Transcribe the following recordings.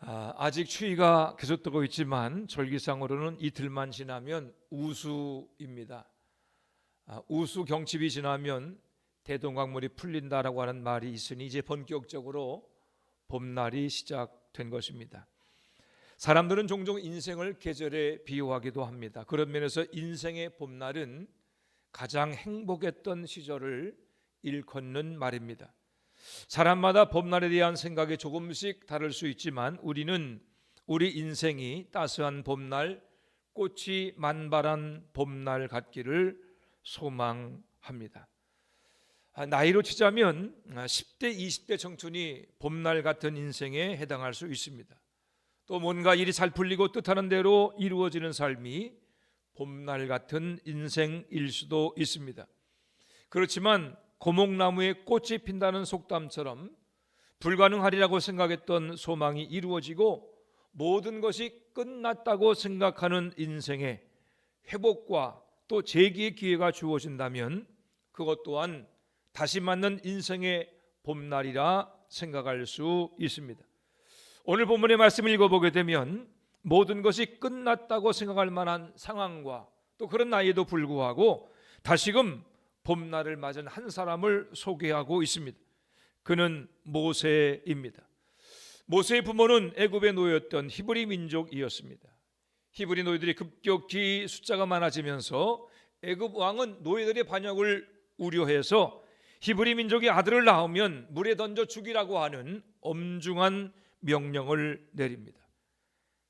아직 추위가 계속되고 있지만 절기상으로는 이틀만 지나면 우수입니다. 우수 경칩이 지나면 대동강물이 풀린다라고 하는 말이 있으니 이제 본격적으로 봄날이 시작된 것입니다. 사람들은 종종 인생을 계절에 비유하기도 합니다. 그런 면에서 인생의 봄날은 가장 행복했던 시절을 일컫는 말입니다. 사람마다 봄날에 대한 생각이 조금씩 다를 수 있지만 우리는 우리 인생이 따스한 봄날, 꽃이 만발한 봄날 같기를 소망합니다. 나이로 치자면 10대, 20대 청춘이 봄날 같은 인생에 해당할 수 있습니다. 또 뭔가 일이 잘 풀리고 뜻하는 대로 이루어지는 삶이 봄날 같은 인생일 수도 있습니다. 그렇지만 고목나무에 꽃이 핀다는 속담처럼 불가능하리라고 생각했던 소망이 이루어지고 모든 것이 끝났다고 생각하는 인생에 회복과 또 재기의 기회가 주어진다면 그것 또한 다시 맞는 인생의 봄날이라 생각할 수 있습니다. 오늘 본문의 말씀을 읽어보게 되면 모든 것이 끝났다고 생각할 만한 상황과 또 그런 나이에도 불구하고 다시금 봄날을 맞은 한 사람을 소개하고 있습니다. 그는 모세입니다. 모세의 부모는 애굽의 노예였던 히브리 민족이었습니다. 히브리 노예들이 급격히 숫자가 많아지면서 애굽 왕은 노예들의 반역을 우려해서 히브리 민족이 아들을 낳으면 물에 던져 죽이라고 하는 엄중한 명령을 내립니다.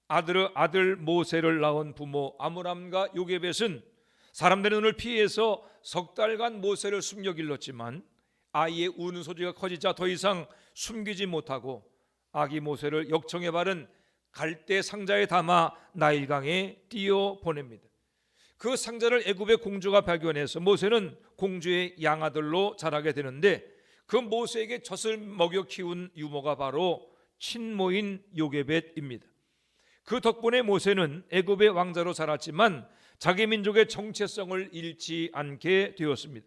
아들 모세를 낳은 부모 아므람과 요게벳은 사람들의 눈을 피해서 석 달간 모세를 숨겨 길렀지만 아이의 우는 소리가 커지자 더 이상 숨기지 못하고 아기 모세를 역청에 바른 갈대 상자에 담아 나일강에 띄워 보냅니다. 그 상자를 애굽의 공주가 발견해서 모세는 공주의 양아들로 자라게 되는데 그 모세에게 젖을 먹여 키운 유모가 바로 친모인 요게벳입니다. 그 덕분에 모세는 애굽의 왕자로 자랐지만 자기 민족의 정체성을 잃지 않게 되었습니다.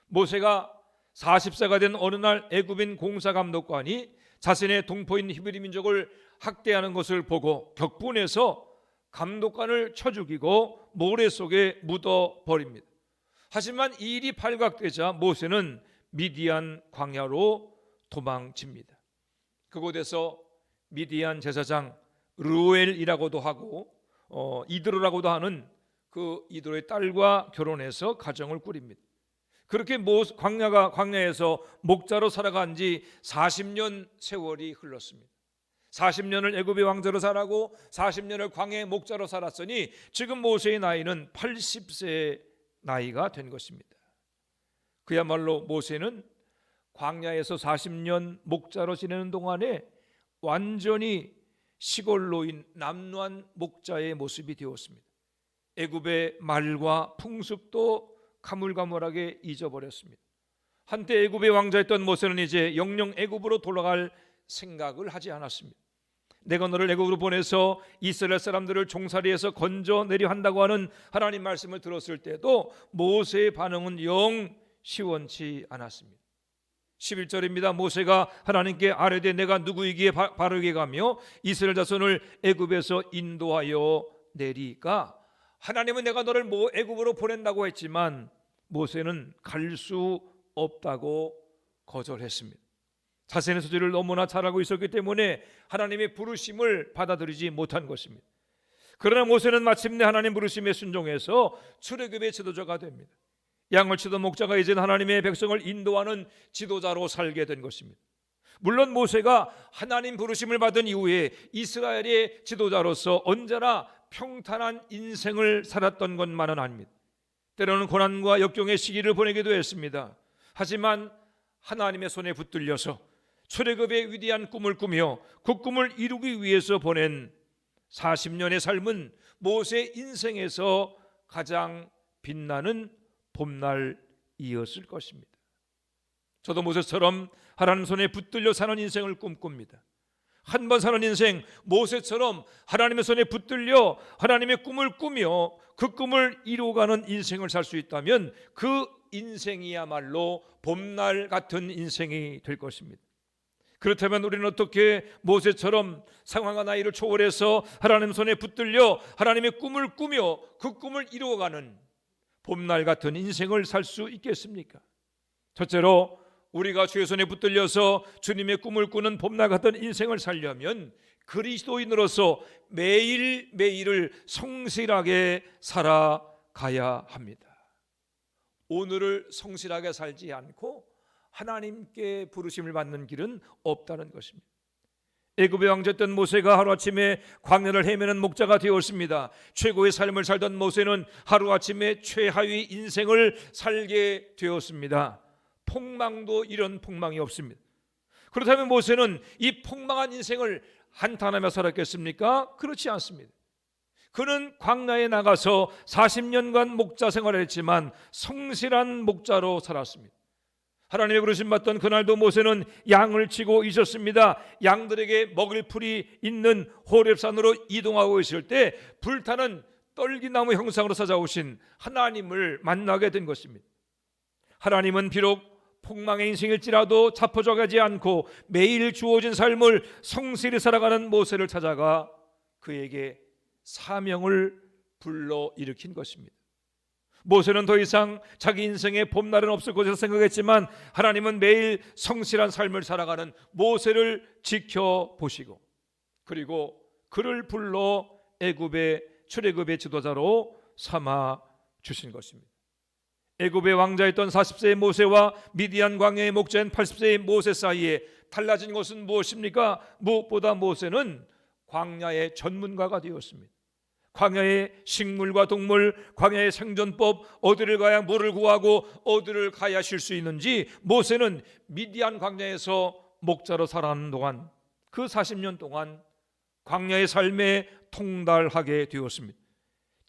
모세가 40세가 된 어느 날 애굽인 공사감독관이 자신의 동포인 히브리 민족을 학대하는 것을 보고 격분해서 감독관을 쳐 죽이고 모래 속에 묻어 버립니다. 하지만 이 일이 발각되자 모세는 미디안 광야로 도망칩니다. 그곳에서 미디안 제사장 르우엘이라고도 하고 이드로라고도 하는 그 이드로의 딸과 결혼해서 가정을 꾸립니다. 그렇게 광야에서 목자로 살아간 지 40년 세월이 흘렀습니다. 40년을 애굽의 왕자로 살아고 40년을 광야의 목자로 살았으니 지금 모세의 나이는 80세의 나이가 된 것입니다. 그야말로 모세는 광야에서 40년 목자로 지내는 동안에 완전히 시골노인 남루한 목자의 모습이 되었습니다. 애굽의 말과 풍습도 가물가물하게 잊어버렸습니다. 한때 애굽의 왕자였던 모세는 이제 영영 애굽으로 돌아갈 생각을 하지 않았습니다. 내가 너를 애굽으로 보내서 이스라엘 사람들을 종살이에서 건져내려 한다고 하는 하나님 말씀을 들었을 때도 모세의 반응은 영 시원치 않았습니다. 11절입니다. 모세가 하나님께 아뢰되 내가 누구이기에 바르게 가며 이스라엘 자손을 애굽에서 인도하여 내리까. 하나님은 내가 너를 애굽으로 보낸다고 했지만 모세는 갈 수 없다고 거절했습니다. 자신의 소질을 너무나 잘 알고 있었기 때문에 하나님의 부르심을 받아들이지 못한 것입니다. 그러나 모세는 마침내 하나님 부르심에 순종해서 출애굽의 지도자가 됩니다. 양을 치던 목자가 이제는 하나님의 백성을 인도하는 지도자로 살게 된 것입니다. 물론 모세가 하나님 부르심을 받은 이후에 이스라엘의 지도자로서 언제나 평탄한 인생을 살았던 것만은 아닙니다. 때로는 고난과 역경의 시기를 보내기도 했습니다. 하지만 하나님의 손에 붙들려서 출애굽의 위대한 꿈을 꾸며 그 꿈을 이루기 위해서 보낸 40년의 삶은 모세의 인생에서 가장 빛나는 봄날이었을 것입니다. 저도 모세처럼 하나님 손에 붙들려 사는 인생을 꿈꿉니다. 한 번 사는 인생, 모세처럼 하나님의 손에 붙들려 하나님의 꿈을 꾸며 그 꿈을 이루어가는 인생을 살 수 있다면 그 인생이야말로 봄날 같은 인생이 될 것입니다. 그렇다면 우리는 어떻게 모세처럼 상황과 나이를 초월해서 하나님 손에 붙들려 하나님의 꿈을 꾸며 그 꿈을 이루어가는 봄날 같은 인생을 살 수 있겠습니까? 첫째로 우리가 주의 손에 붙들려서 주님의 꿈을 꾸는 봄날 같은 인생을 살려면 그리스도인으로서 매일매일을 성실하게 살아가야 합니다. 오늘을 성실하게 살지 않고 하나님께 부르심을 받는 길은 없다는 것입니다. 애굽의 왕자였던 모세가 하루아침에 광야를 헤매는 목자가 되었습니다. 최고의 삶을 살던 모세는 하루아침에 최하위 인생을 살게 되었습니다. 폭망도 이런 폭망이 없습니다. 그렇다면 모세는 이 폭망한 인생을 한탄하며 살았겠습니까? 그렇지 않습니다. 그는 광야에 나가서 40년간 목자 생활을 했지만 성실한 목자로 살았습니다. 하나님의 부르심 받던 그날도 모세는 양을 치고 있었습니다. 양들에게 먹을 풀이 있는 호렙산으로 이동하고 있을 때 불타는 떨기나무 형상으로 찾아오신 하나님을 만나게 된 것입니다. 하나님은 비록 폭망의 인생일지라도 자포자기하지 않고 매일 주어진 삶을 성실히 살아가는 모세를 찾아가 그에게 사명을 불러일으킨 것입니다. 모세는 더 이상 자기 인생에 봄날은 없을 것이라 생각했지만 하나님은 매일 성실한 삶을 살아가는 모세를 지켜보시고 그리고 그를 불러 애굽의 출애굽의 지도자로 삼아 주신 것입니다. 애굽의 왕자였던 40세의 모세와 미디안 광야의 목자인 80세의 모세 사이에 달라진 것은 무엇입니까? 무엇보다 모세는 광야의 전문가가 되었습니다. 광야의 식물과 동물, 광야의 생존법, 어디를 가야 물을 구하고 어디를 가야 쉴 수 있는지 모세는 미디안 광야에서 목자로 살아가는 동안 그 40년 동안 광야의 삶에 통달하게 되었습니다.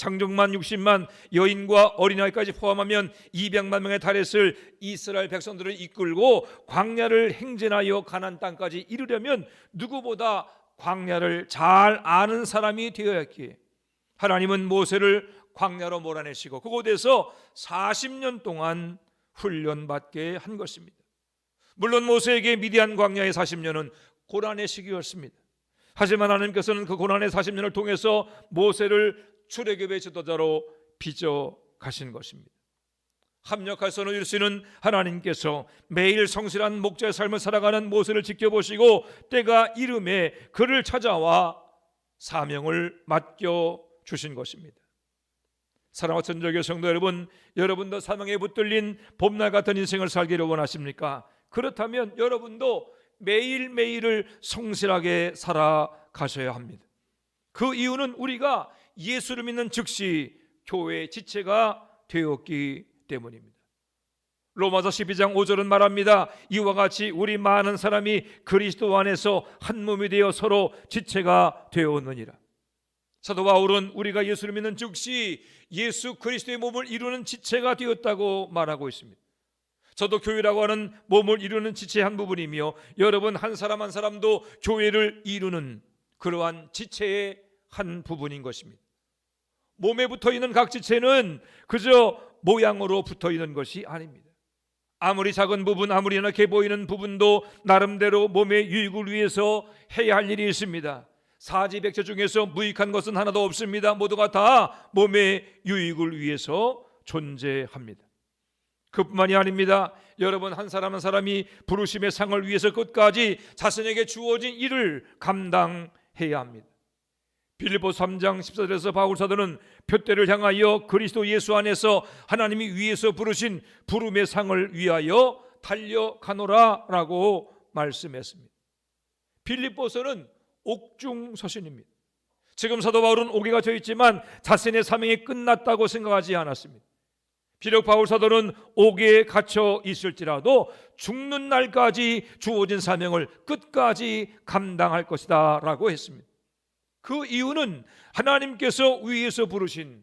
장정만 60만 여인과 어린아이까지 포함하면 200만 명에 달했을 이스라엘 백성들을 이끌고 광야를 행진하여 가나안 땅까지 이르려면 누구보다 광야를 잘 아는 사람이 되어야했기에 하나님은 모세를 광야로 몰아내시고 그곳에서 40년 동안 훈련받게 한 것입니다. 물론 모세에게 미디안 광야의 40년은 고난의 시기였습니다. 하지만 하나님께서는 그 고난의 40년을 통해서 모세를 출애굽의 지도자로 빚어 가신 것입니다. 합력할 선을 이룰 수 있는 하나님께서 매일 성실한 목자의 삶을 살아가는 모세를 지켜보시고 때가 이름에 그를 찾아와 사명을 맡겨 주신 것입니다. 사랑하는 천주교 성도 여러분, 여러분도 사명에 붙들린 봄날 같은 인생을 살기를 원하십니까? 그렇다면 여러분도 매일매일을 성실하게 살아가셔야 합니다. 그 이유는 우리가 예수를 믿는 즉시 교회의 지체가 되었기 때문입니다. 로마서 12장 5절은 말합니다. 이와 같이 우리 많은 사람이 그리스도 안에서 한 몸이 되어 서로 지체가 되었느니라. 사도 바울은 우리가 예수를 믿는 즉시 예수 그리스도의 몸을 이루는 지체가 되었다고 말하고 있습니다. 저도 교회라고 하는 몸을 이루는 지체의 한 부분이며 여러분 한 사람 한 사람도 교회를 이루는 그러한 지체의 한 부분인 것입니다. 몸에 붙어있는 각 지체는 그저 모양으로 붙어있는 것이 아닙니다. 아무리 작은 부분, 아무리 연약해 보이는 부분도 나름대로 몸의 유익을 위해서 해야 할 일이 있습니다. 사지백체 중에서 무익한 것은 하나도 없습니다. 모두가 다 몸의 유익을 위해서 존재합니다. 그뿐만이 아닙니다. 여러분 한 사람 한 사람이 부르심의 상을 위해서 끝까지 자신에게 주어진 일을 감당해야 합니다. 빌립보서 3장 14절에서 바울 사도는 표대를 향하여 그리스도 예수 안에서 하나님이 위에서 부르신 부름의 상을 위하여 달려가노라 라고 말씀했습니다. 빌립보서는 옥중 서신입니다. 지금 사도 바울은 옥에가 져 있지만 자신의 사명이 끝났다고 생각하지 않았습니다. 비록 바울 사도는 옥에 갇혀 있을지라도 죽는 날까지 주어진 사명을 끝까지 감당할 것이다 라고 했습니다. 그 이유는 하나님께서 위에서 부르신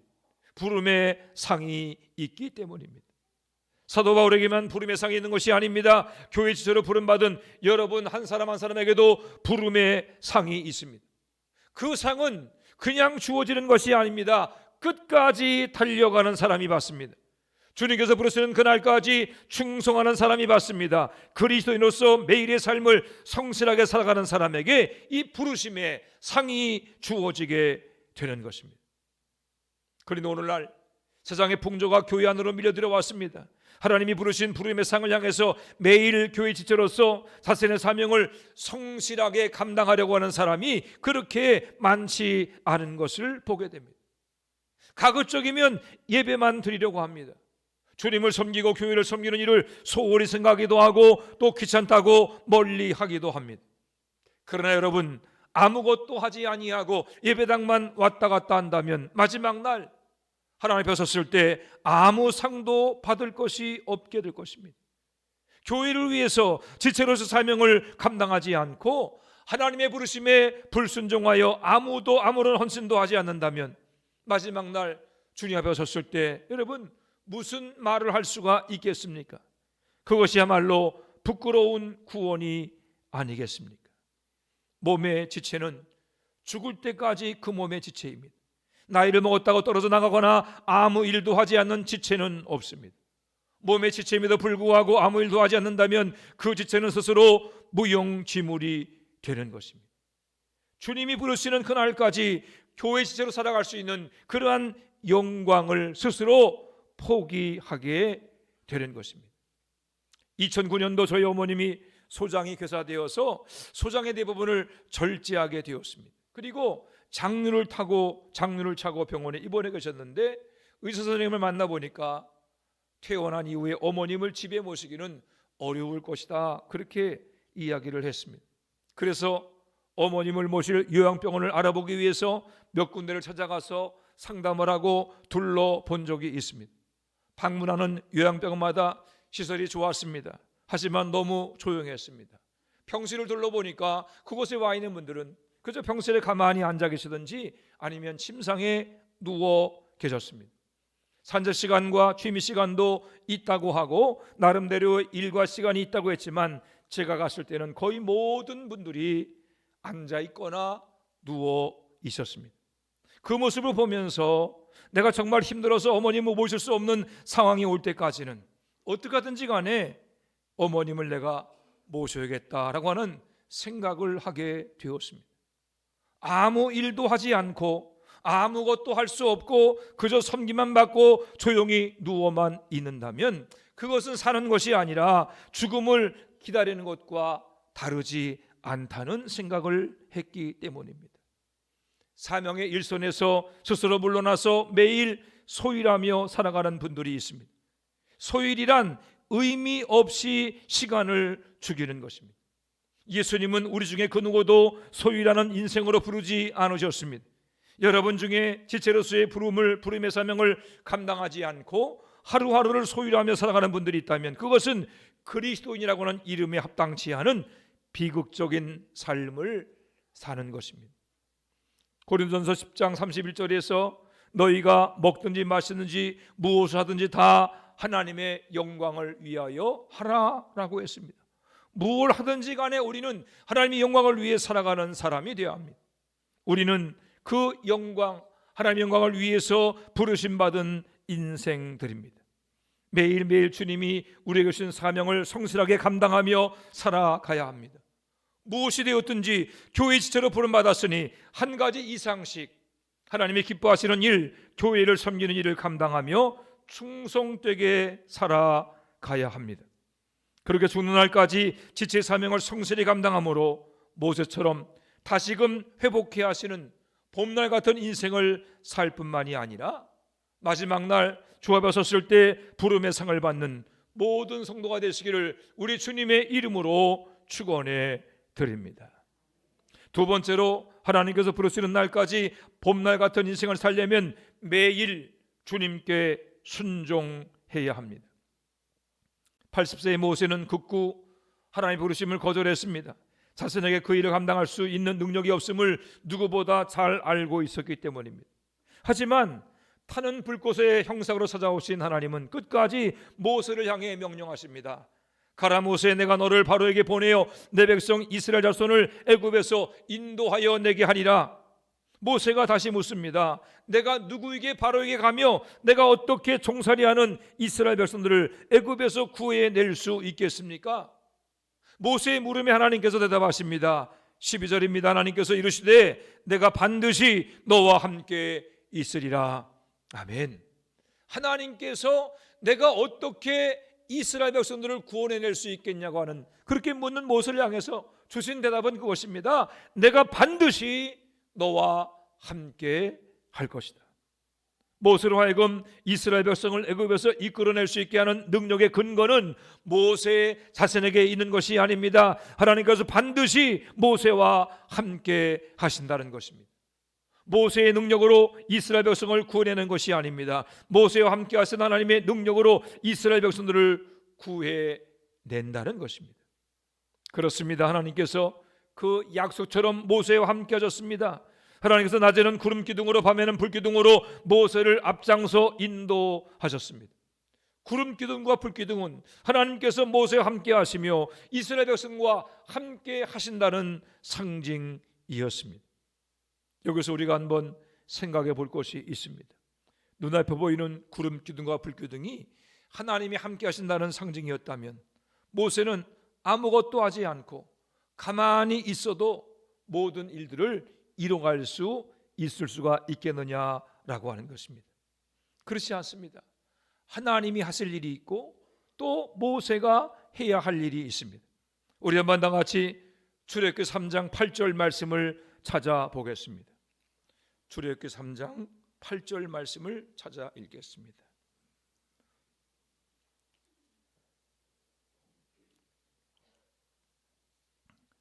부름의 상이 있기 때문입니다. 사도 바울에게만 부름의 상이 있는 것이 아닙니다. 교회 지체로 부름받은 여러분 한 사람 한 사람에게도 부름의 상이 있습니다. 그 상은 그냥 주어지는 것이 아닙니다. 끝까지 달려가는 사람이 받습니다. 주님께서 부르시는 그날까지 충성하는 사람이 받습니다. 그리스도인으로서 매일의 삶을 성실하게 살아가는 사람에게 이 부르심의 상이 주어지게 되는 것입니다. 그런데 오늘날 세상의 풍조가 교회 안으로 밀려 들어왔습니다. 하나님이 부르신 부름의 상을 향해서 매일 교회 지체로서 자신의 사명을 성실하게 감당하려고 하는 사람이 그렇게 많지 않은 것을 보게 됩니다. 가급적이면 예배만 드리려고 합니다. 주님을 섬기고 교회를 섬기는 일을 소홀히 생각하기도 하고 또 귀찮다고 멀리 하기도 합니다. 그러나 여러분, 아무것도 하지 아니하고 예배당만 왔다 갔다 한다면 마지막 날 하나님 앞에 섰을 때 아무 상도 받을 것이 없게 될 것입니다. 교회를 위해서 지체로서 사명을 감당하지 않고 하나님의 부르심에 불순종하여 아무도 아무런 헌신도 하지 않는다면 마지막 날 주님 앞에 섰을 때 여러분 무슨 말을 할 수가 있겠습니까? 그것이야말로 부끄러운 구원이 아니겠습니까? 몸의 지체는 죽을 때까지 그 몸의 지체입니다. 나이를 먹었다고 떨어져 나가거나 아무 일도 하지 않는 지체는 없습니다. 몸의 지체임에도 불구하고 아무 일도 하지 않는다면 그 지체는 스스로 무용지물이 되는 것입니다. 주님이 부르시는 그날까지 교회 지체로 살아갈 수 있는 그러한 영광을 스스로 포기하게 되는 것입니다. 2009년도 저희 어머님이 소장이 괴사되어서 소장의 대부분을 절제하게 되었습니다. 그리고 장류를 차고 병원에 입원해 계셨는데 의사 선생님을 만나보니까 퇴원한 이후에 어머님을 집에 모시기는 어려울 것이다, 그렇게 이야기를 했습니다. 그래서 어머님을 모실 요양병원을 알아보기 위해서 몇 군데를 찾아가서 상담을 하고 둘러본 적이 있습니다. 방문하는 요양병원마다 시설이 좋았습니다. 하지만 너무 조용했습니다. 병실을 둘러보니까 그곳에 와 있는 분들은 그저 병실에 가만히 앉아 계시든지 아니면 침상에 누워 계셨습니다. 산책 시간과 취미 시간도 있다고 하고 나름대로 일과 시간이 있다고 했지만 제가 갔을 때는 거의 모든 분들이 앉아 있거나 누워 있었습니다. 그 모습을 보면서 내가 정말 힘들어서 어머님을 모실 수 없는 상황이 올 때까지는 어떻게 하든지 간에 어머님을 내가 모셔야겠다라고 하는 생각을 하게 되었습니다. 아무 일도 하지 않고 아무것도 할 수 없고 그저 섬기만 받고 조용히 누워만 있는다면 그것은 사는 것이 아니라 죽음을 기다리는 것과 다르지 않다는 생각을 했기 때문입니다. 사명의 일선에서 스스로 물러나서 매일 소일하며 살아가는 분들이 있습니다. 소일이란 의미 없이 시간을 죽이는 것입니다. 예수님은 우리 중에 그 누구도 소일하는 인생으로 부르지 않으셨습니다. 여러분 중에 지체로서의 부름의 사명을 감당하지 않고 하루하루를 소일하며 살아가는 분들이 있다면 그것은 그리스도인이라고 하는 이름에 합당치 않은 비극적인 삶을 사는 것입니다. 고린도전서 10장 31절에서 너희가 먹든지 마시든지 무엇을 하든지 다 하나님의 영광을 위하여 하라라고 했습니다. 무엇을 하든지 간에 우리는 하나님의 영광을 위해 살아가는 사람이 되어야 합니다. 우리는 그 영광, 하나님의 영광을 위해서 부르심받은 인생들입니다. 매일매일 주님이 우리에게 주신 사명을 성실하게 감당하며 살아가야 합니다. 무엇이 되었든지 교회 지체로 부름받았으니 한 가지 이상씩 하나님이 기뻐하시는 일, 교회를 섬기는 일을 감당하며 충성되게 살아가야 합니다. 그렇게 죽는 날까지 지체 사명을 성실히 감당함으로 모세처럼 다시금 회복해야 하시는 봄날 같은 인생을 살 뿐만이 아니라 마지막 날 주 앞에 섰을 때 부름의 상을 받는 모든 성도가 되시기를 우리 주님의 이름으로 축원해 드립니다. 두 번째로 하나님께서 부르시는 날까지 봄날 같은 인생을 살려면 매일 주님께 순종해야 합니다. 80세의 모세는 극구 하나님의 부르심을 거절했습니다. 자신에게 그 일을 감당할 수 있는 능력이 없음을 누구보다 잘 알고 있었기 때문입니다. 하지만 타는 불꽃의 형상으로 찾아오신 하나님은 끝까지 모세를 향해 명령하십니다. 가라 모세, 내가 너를 바로에게 보내어 내 백성 이스라엘 자손을 애굽에서 인도하여 내게 하리라. 모세가 다시 묻습니다. 내가 누구에게 바로에게 가며 내가 어떻게 종살이하는 이스라엘 백성들을 애굽에서 구해낼 수 있겠습니까? 모세의 물음에 하나님께서 대답하십니다. 12절입니다. 하나님께서 이르시되 내가 반드시 너와 함께 있으리라. 아멘. 하나님께서 내가 어떻게 이스라엘 백성들을 구원해낼 수 있겠냐고 하는, 그렇게 묻는 모세를 향해서 주신 대답은 그것입니다. 내가 반드시 너와 함께 할 것이다. 모세로 하여금 이스라엘 백성을 애굽에서 이끌어낼 수 있게 하는 능력의 근거는 모세 자신에게 있는 것이 아닙니다. 하나님께서 반드시 모세와 함께 하신다는 것입니다. 모세의 능력으로 이스라엘 백성을 구해내는 것이 아닙니다. 모세와 함께 하신 하나님의 능력으로 이스라엘 백성들을 구해낸다는 것입니다. 그렇습니다. 하나님께서 그 약속처럼 모세와 함께 하셨습니다. 하나님께서 낮에는 구름 기둥으로 밤에는 불 기둥으로 모세를 앞장서 인도하셨습니다. 구름 기둥과 불 기둥은 하나님께서 모세와 함께 하시며 이스라엘 백성과 함께 하신다는 상징이었습니다. 여기서 우리가 한번 생각해 볼 것이 있습니다. 눈앞에 보이는 구름 기둥과 불 기둥이 하나님이 함께 하신다는 상징이었다면 모세는 아무것도 하지 않고 가만히 있어도 모든 일들을 이뤄갈 수 있을 수가 있겠느냐라고 하는 것입니다. 그렇지 않습니다. 하나님이 하실 일이 있고 또 모세가 해야 할 일이 있습니다. 우리 한번 다 같이 출애굽기 3장 8절 말씀을 찾아보겠습니다. 출애굽기 3장 8절 말씀을 찾아 읽겠습니다.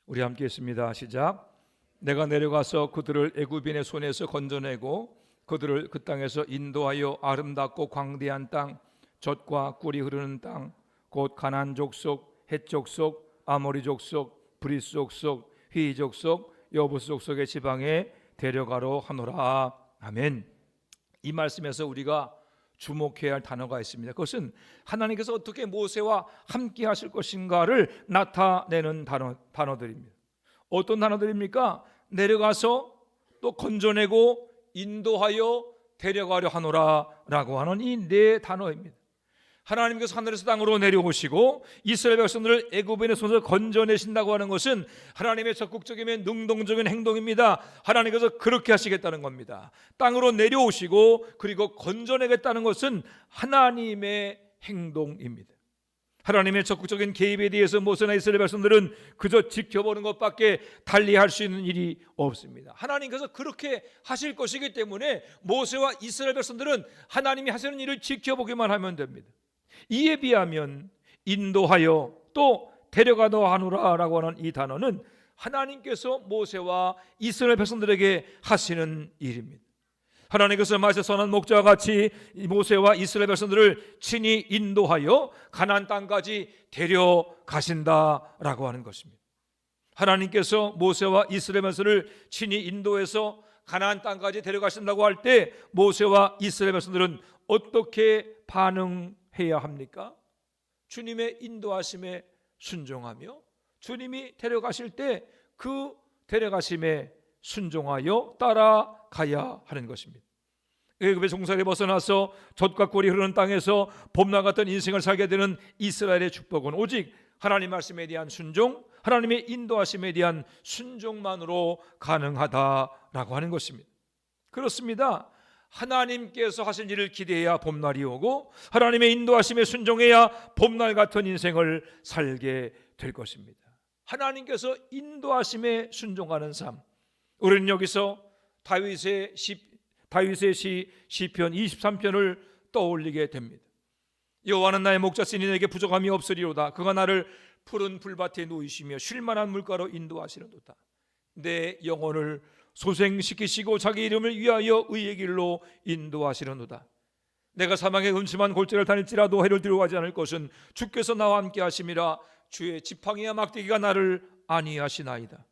우리 함께 했습니다. 시작. 내가 내려가서 그들을 애굽인의 손에서 건져내고 그들을 그 땅에서 인도하여 아름답고 광대한 땅, 젖과 꿀이 흐르는 땅, 곧 가나안 족속, 헷 족속, 아모리 족속, 브리스 족속, 휘 족속, 여부스 족속의 지방에 데려가러 하노라. 아멘. 이 말씀에서 우리가 주목해야 할 단어가 있습니다. 그것은 하나님께서 어떻게 모세와 함께 하실 것인가를 나타내는 단어들입니다. 어떤 단어들입니까? 내려가서 또 건져내고 인도하여 데려가려 하노라 라고 하는 이 네 단어입니다. 하나님께서 하늘에서 땅으로 내려오시고 이스라엘 백성들을 애굽인의 손에서 건져내신다고 하는 것은 하나님의 적극적이며 능동적인 행동입니다. 하나님께서 그렇게 하시겠다는 겁니다. 땅으로 내려오시고 그리고 건져내겠다는 것은 하나님의 행동입니다. 하나님의 적극적인 개입에 대해서 모세나 이스라엘 백성들은 그저 지켜보는 것밖에 달리 할 수 있는 일이 없습니다. 하나님께서 그렇게 하실 것이기 때문에 모세와 이스라엘 백성들은 하나님이 하시는 일을 지켜보기만 하면 됩니다. 이에 비하면 인도하여 또 데려가도 하노라라고 하는 이 단어는 하나님께서 모세와 이스라엘 백성들에게 하시는 일입니다. 하나님께서 마치 선한 목자와 같이 모세와 이스라엘 백성들을 친히 인도하여 가나안 땅까지 데려가신다라고 하는 것입니다. 하나님께서 모세와 이스라엘 백성을 친히 인도해서 가나안 땅까지 데려가신다고 할 때 모세와 이스라엘 백성들은 어떻게 반응해야 합니까? 주님의 인도하심에 순종하며 주님이 데려가실 때 그 데려가심에 순종하여 따라가야 하는 것입니다. 애굽의 종살이 벗어나서 젖과 꿀이 흐르는 땅에서 봄날 같은 인생을 살게 되는 이스라엘의 축복은 오직 하나님 말씀에 대한 순종, 하나님의 인도하심에 대한 순종만으로 가능하다라고 하는 것입니다. 그렇습니다. 하나님께서 하신 일을 기대해야 봄날이 오고 하나님의 인도하심에 순종해야 봄날 같은 인생을 살게 될 것입니다. 하나님께서 인도하심에 순종하는 삶, 우리는 여기서 다윗의 시 시편 23편을 떠올리게 됩니다. 여호와는 나의 목자시니 내게 부족함이 없으리로다. 그가 나를 푸른 풀밭에 누이시며 쉴만한 물가로 인도하시는도다. 내 영혼을 소생시키시고 자기 이름을 위하여 의의 길로 인도하시는도다. 내가 사망의 음침한 골짜기를 다닐지라도 해를 두려워하지 않을 것은 주께서 나와 함께 하심이라. 주의 지팡이와 막대기가 나를 안위하시나이다.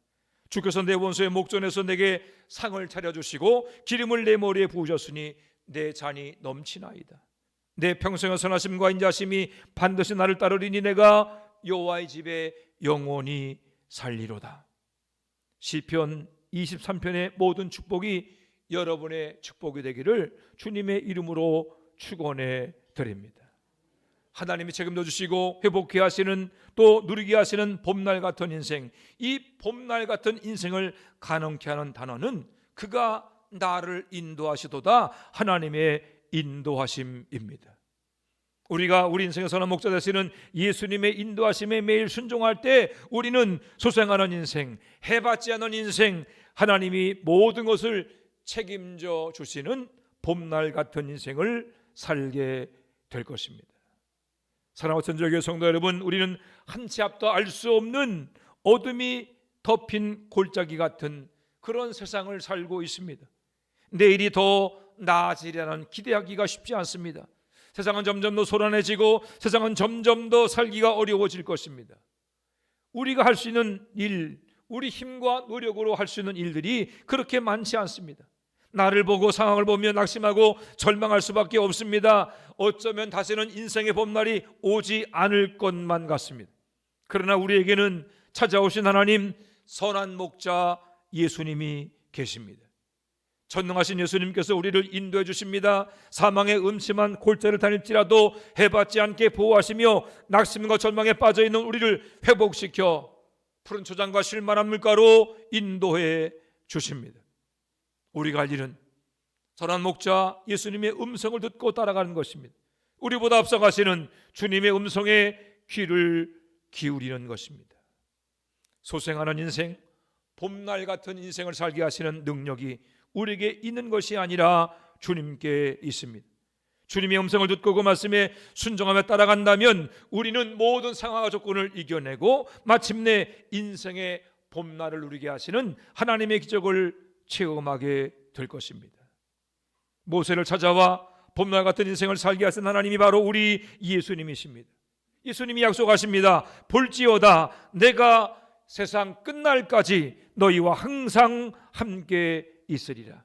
주께서 내 원수의 목전에서 내게 상을 차려주시고 기름을 내 머리에 부으셨으니 내 잔이 넘치나이다. 내 평생의 선하심과 인자심이 반드시 나를 따르리니 내가 여호와의 집에 영원히 살리로다. 시편 23편의 모든 축복이 여러분의 축복이 되기를 주님의 이름으로 축원해 드립니다. 하나님이 책임져 주시고 회복해 하시는, 또 누리게 하시는 봄날 같은 인생, 이 봄날 같은 인생을 가능케 하는 단어는 그가 나를 인도하시도다, 하나님의 인도하심입니다. 우리가 우리 인생의 선한 목자 되시는 예수님의 인도하심에 매일 순종할 때 우리는 소생하는 인생, 해받지 않은 인생, 하나님이 모든 것을 책임져 주시는 봄날 같은 인생을 살게 될 것입니다. 사랑하는 전적의 성도 여러분, 우리는 한치 앞도 알 수 없는 어둠이 덮인 골짜기 같은 그런 세상을 살고 있습니다. 내일이 더 나아지리라는 기대하기가 쉽지 않습니다. 세상은 점점 더 소란해지고 세상은 점점 더 살기가 어려워질 것입니다. 우리가 할 수 있는 일, 우리 힘과 노력으로 할 수 있는 일들이 그렇게 많지 않습니다. 나를 보고 상황을 보며 낙심하고 절망할 수밖에 없습니다. 어쩌면 다시는 인생의 봄날이 오지 않을 것만 같습니다. 그러나 우리에게는 찾아오신 하나님, 선한 목자 예수님이 계십니다. 전능하신 예수님께서 우리를 인도해 주십니다. 사망의 음침한 골짜기를 다닐지라도 해받지 않게 보호하시며 낙심과 절망에 빠져있는 우리를 회복시켜 푸른 초장과 실만한 물가로 인도해 주십니다. 우리가 할 일은 선한 목자 예수님의 음성을 듣고 따라가는 것입니다. 우리보다 앞서가시는 주님의 음성에 귀를 기울이는 것입니다. 소생하는 인생, 봄날 같은 인생을 살게 하시는 능력이 우리에게 있는 것이 아니라 주님께 있습니다. 주님의 음성을 듣고 그 말씀에 순종하며 따라간다면 우리는 모든 상황과 조건을 이겨내고 마침내 인생의 봄날을 누리게 하시는 하나님의 기적을 체험하게 될 것입니다. 모세를 찾아와 봄날 같은 인생을 살게 하신 하나님이 바로 우리 예수님이십니다. 예수님이 약속하십니다. 볼지어다 내가 세상 끝날까지 너희와 항상 함께 있으리라.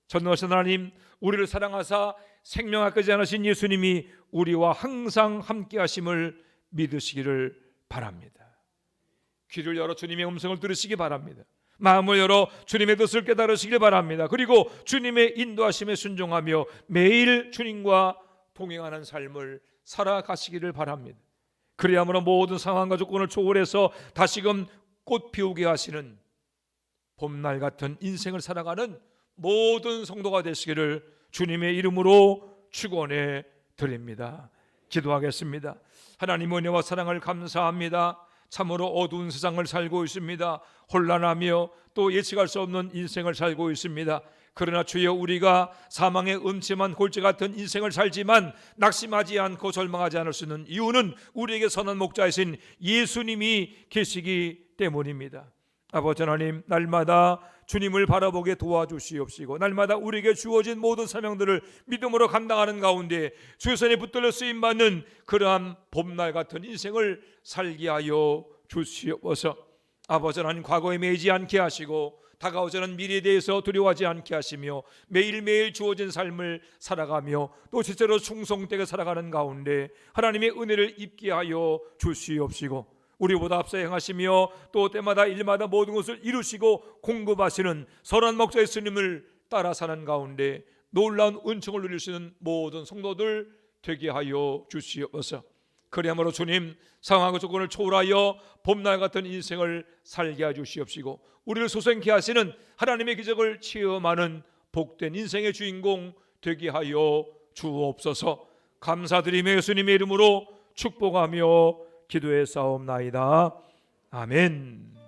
전능하신 하나님, 우리를 사랑하사 생명하지 않으신 예수님이 우리와 항상 함께 하심을 믿으시기를 바랍니다. 귀를 열어 주님의 음성을 들으시기 바랍니다. 마음을 열어 주님의 뜻을 깨달으시길 바랍니다. 그리고 주님의 인도하심에 순종하며 매일 주님과 동행하는 삶을 살아가시기를 바랍니다. 그래야말로 모든 상황과 조건을 초월해서 다시금 꽃 피우게 하시는 봄날 같은 인생을 살아가는 모든 성도가 되시기를 주님의 이름으로 축원해 드립니다. 기도하겠습니다. 하나님 은혜와 사랑을 감사합니다. 참으로 어두운 세상을 살고 있습니다. 혼란하며 또 예측할 수 없는 인생을 살고 있습니다. 그러나 주여, 우리가 사망의 음침한 골재 같은 인생을 살지만 낙심하지 않고 절망하지 않을 수 있는 이유는 우리에게 선한 목자이신 예수님이 계시기 때문입니다. 아버지 하나님, 날마다 주님을 바라보게 도와주시옵시고 날마다 우리에게 주어진 모든 사명들을 믿음으로 감당하는 가운데 주의 손에 붙들려 쓰임받는 그러한 봄날 같은 인생을 살게 하여 주시옵소서. 아버지 하나님, 과거에 매이지 않게 하시고 다가오자는 미래에 대해서 두려워하지 않게 하시며 매일매일 주어진 삶을 살아가며 또 실제로 충성되게 살아가는 가운데 하나님의 은혜를 입게 하여 주시옵시고 우리보다 앞서 행하시며 또 때마다 일마다 모든 것을 이루시고 공급하시는 선한 목자 예수님을 따라 사는 가운데 놀라운 은총을 누릴 수 있는 모든 성도들 되게 하여 주시옵소서. 그리하므로 주님, 상황과 조건을 초월하여 봄날 같은 인생을 살게 해 주시옵시고 우리를 소생케 하시는 하나님의 기적을 체험하는 복된 인생의 주인공 되게 하여 주옵소서. 감사드리며 예수님의 이름으로 축복하며 기도에 싸움나이다. 아멘.